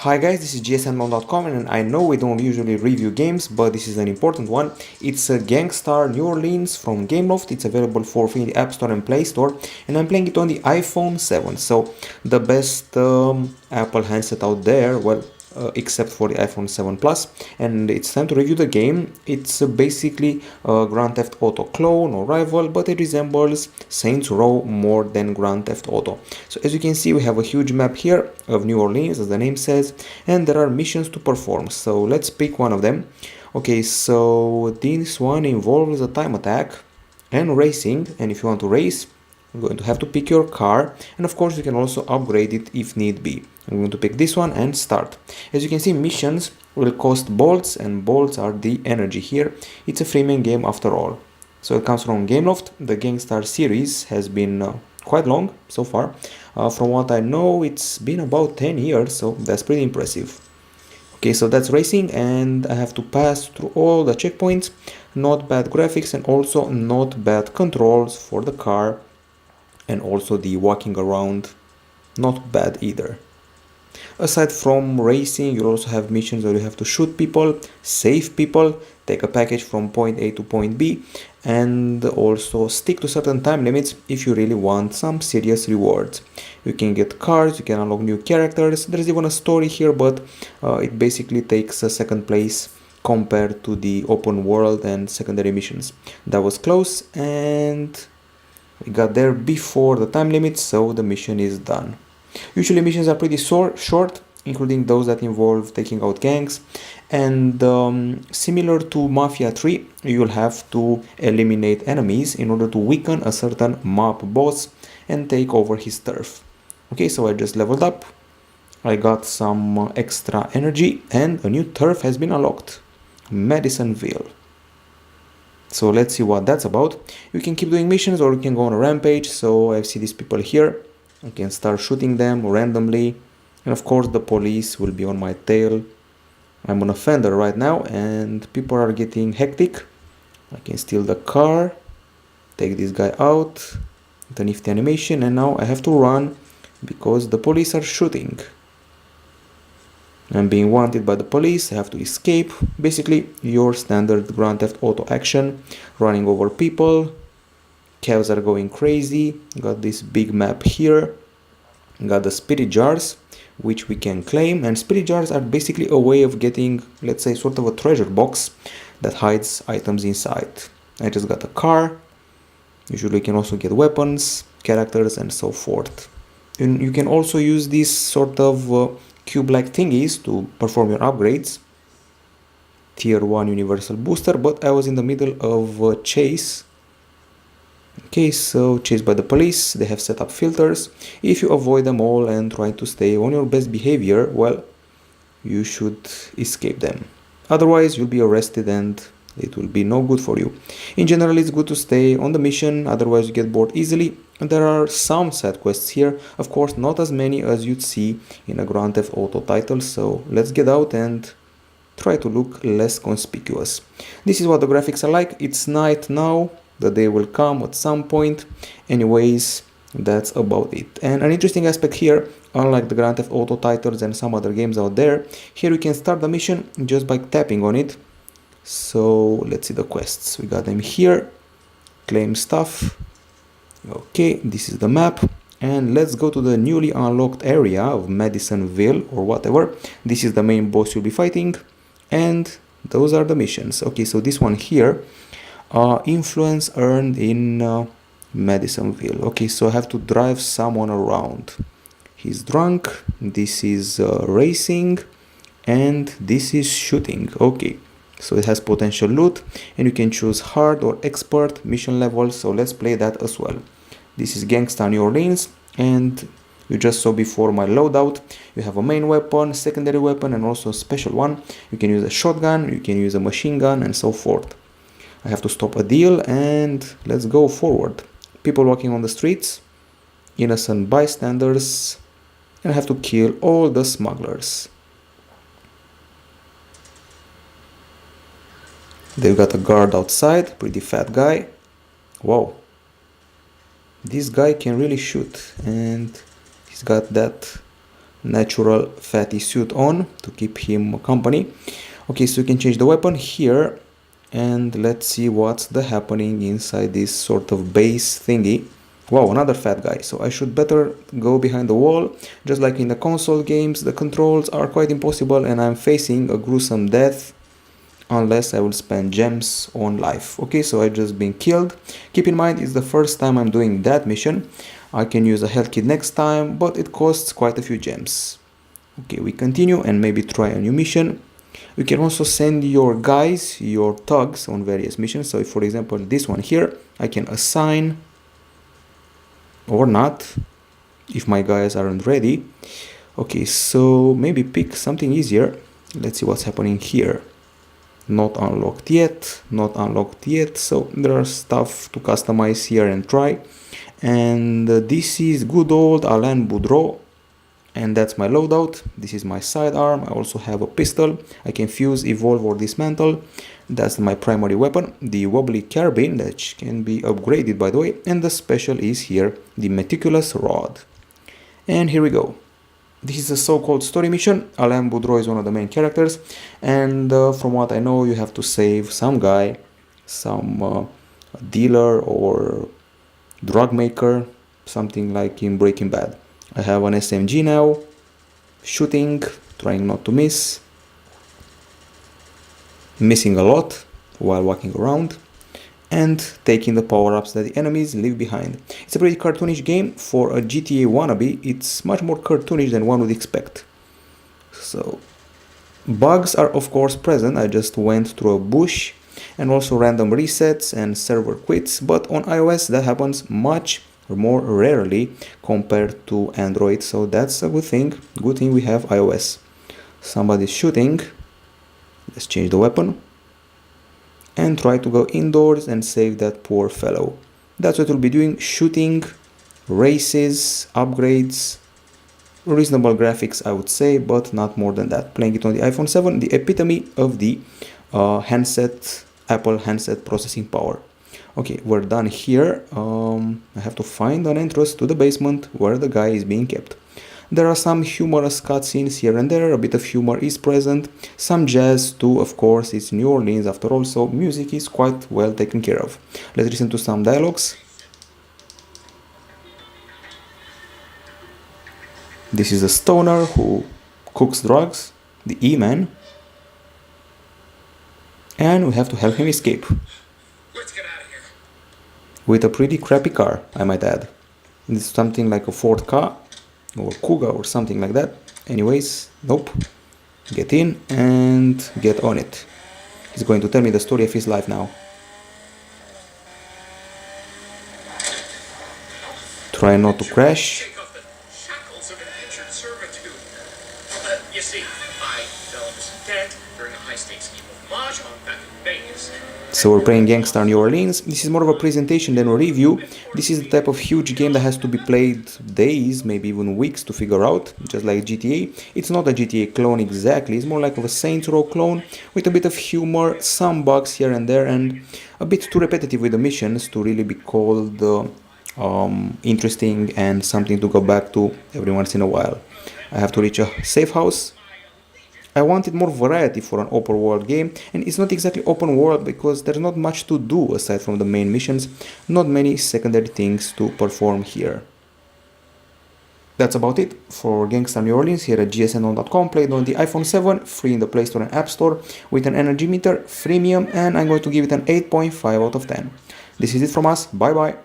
Hi guys, this is gsnmon.com and I know we don't usually review games, but this is an important one. It's a Gangstar New Orleans from Gameloft. It's available for free in the App Store and Play Store, and I'm playing it on the iPhone 7. So the best Apple handset out there, well, except for the iPhone 7 Plus, and it's time to review the game. It's basically a Grand Theft Auto clone or rival, but it resembles Saints Row more than Grand Theft Auto. So as you can see, we have a huge map here of New Orleans, as the name says, and there are missions to perform. So let's pick one of them. Okay, so this one involves a time attack and racing, and if you want to race, you're going to have to pick your car, and of course you can also upgrade it if need be. I'm going to pick this one and start. As you can see, missions will cost bolts, and bolts are the energy here. It's a freemium game after all. So it comes from Gameloft. The Gangstar series has been quite long so far. From what I know, it's been about 10 years, so that's pretty impressive. Okay, so that's racing, and I have to pass through all the checkpoints. Not bad graphics, and also not bad controls for the car, and also the walking around, not bad either. Aside from racing, you also have missions where you have to shoot people, save people, take a package from point A to point B, and also stick to certain time limits if you really want some serious rewards. You can get cards, you can unlock new characters. There's even a story here, but it basically takes a second place compared to the open world and secondary missions. That was close, and we got there before the time limit, so the mission is done. Usually missions are pretty short, including those that involve taking out gangs, and similar to Mafia 3, you'll have to eliminate enemies in order to weaken a certain mob boss and take over his turf. Okay, so I just leveled up, I got some extra energy, and a new turf has been unlocked, Madisonville. So let's see what that's about. You can keep doing missions or you can go on a rampage. So I see these people here. I can start shooting them randomly. And of course the police will be on my tail. I'm an offender right now and people are getting hectic. I can steal the car, take this guy out, the nifty animation, and now I have to run because the police are shooting. I'm being wanted by the police, I have to escape. Basically, your standard Grand Theft Auto action, running over people. Cavs are going crazy. Got this big map here. Got the spirit jars, which we can claim. And spirit jars are basically a way of getting, let's say, sort of a treasure box that hides items inside. I just got a car. Usually you can also get weapons, characters, and so forth. And you can also use these sort of cube-like thingies to perform your upgrades. Tier 1 universal booster, but I was in the middle of a chase. Okay, so chased by the police, they have set up filters. If you avoid them all and try to stay on your best behavior, well, you should escape them. Otherwise, you'll be arrested and it will be no good for you. In general, it's good to stay on the mission, otherwise you get bored easily. And there are some side quests here, of course not as many as you'd see in a Grand Theft Auto title, so let's get out and try to look less conspicuous. This is what the graphics are like. It's night now, the day will come at some point. Anyways, that's about it. And an interesting aspect here, unlike the Grand Theft Auto titles and some other games out there, here you can start the mission just by tapping on it. So let's see the quests. We got them here. Claim stuff. Okay, this is the map. And let's go to the newly unlocked area of Madisonville or whatever. This is the main boss you'll be fighting. And those are the missions. Okay, so this one here, influence earned in Madisonville. Okay, so I have to drive someone around. He's drunk. This is racing. And this is shooting. Okay. So it has potential loot, and you can choose hard or expert mission level, so let's play that as well. This is Gangstar New Orleans, and you just saw before my loadout. You have a main weapon, secondary weapon, and also a special one. You can use a shotgun, you can use a machine gun, and so forth. I have to stop a deal, and let's go forward. People walking on the streets, innocent bystanders, and I have to kill all the smugglers. They've got a guard outside, pretty fat guy. Wow. This guy can really shoot, and he's got that natural fatty suit on to keep him company. Okay, so you can change the weapon here, and let's see what's happening inside this sort of base thingy. Wow, another fat guy. So I should better go behind the wall. Just like in the console games, the controls are quite impossible and I'm facing a gruesome death unless I will spend gems on life. Okay, so I just been killed. Keep in mind, it's the first time I'm doing that mission. I can use a health kit next time, but it costs quite a few gems. Okay, we continue and maybe try a new mission. You can also send your guys, your thugs, on various missions. So if, for example, this one here, I can assign or not if my guys aren't ready. Okay, so maybe pick something easier. Let's see what's happening here. Not unlocked yet, not unlocked yet. So there are stuff to customize here and try. And this is good old Alain Boudreau. And that's my loadout. This is my sidearm. I also have a pistol. I can fuse, evolve, or dismantle. That's my primary weapon, the wobbly carbine, that can be upgraded by the way. And the special is here, the meticulous rod. And here we go. This is a so-called story mission. Alain Boudreau is one of the main characters. And from what I know, you have to save some guy, some dealer or drug maker, something like in Breaking Bad. I have an SMG now, shooting, trying not to miss, missing a lot while walking around, and taking the power-ups that the enemies leave behind. It's a pretty cartoonish game. For a GTA wannabe, it's much more cartoonish than one would expect. So, bugs are of course present. I just went through a bush, and also random resets and server quits, but on iOS that happens much more rarely compared to Android, so that's a good thing. Good thing we have iOS. Somebody's shooting. Let's change the weapon and try to go indoors and save that poor fellow. That's what we'll be doing: shooting, races, upgrades, reasonable graphics I would say, but not more than that. Playing it on the iPhone 7, the epitome of the Apple handset processing power. Okay, we're done here. I have to find an entrance to the basement where the guy is being kept. There are some humorous cutscenes here and there, a bit of humor is present, some jazz too, of course, it's New Orleans after all, so music is quite well taken care of. Let's listen to some dialogues. This is a stoner who cooks drugs, the E-Man, and we have to help him escape. Let's get out of here. With a pretty crappy car, I might add. It's something like a Ford Ka or Kuga or something like that. Anyways, nope. Get in and get on it. He's going to tell me the story of his life now. Try not to crash. Take off the shackles of indentured servitude. You see, I fell into some debt during a high-stakes game of Mahjong back in Vegas. So we're playing Gangstar New Orleans. This is more of a presentation than a review. This is the type of huge game that has to be played days, maybe even weeks to figure out, just like GTA. It's not a GTA clone exactly, it's more like a Saints Row clone with a bit of humor, some bugs here and there, and a bit too repetitive with the missions to really be called interesting and something to go back to every once in a while. I have to reach a safe house. I wanted more variety for an open world game, and it's not exactly open world because there's not much to do aside from the main missions, not many secondary things to perform here. That's about it for Gangstar New Orleans here at gsn.com, played on the iPhone 7, free in the Play Store and App Store, with an energy meter, freemium, and I'm going to give it an 8.5 out of 10. This is it from us, bye bye!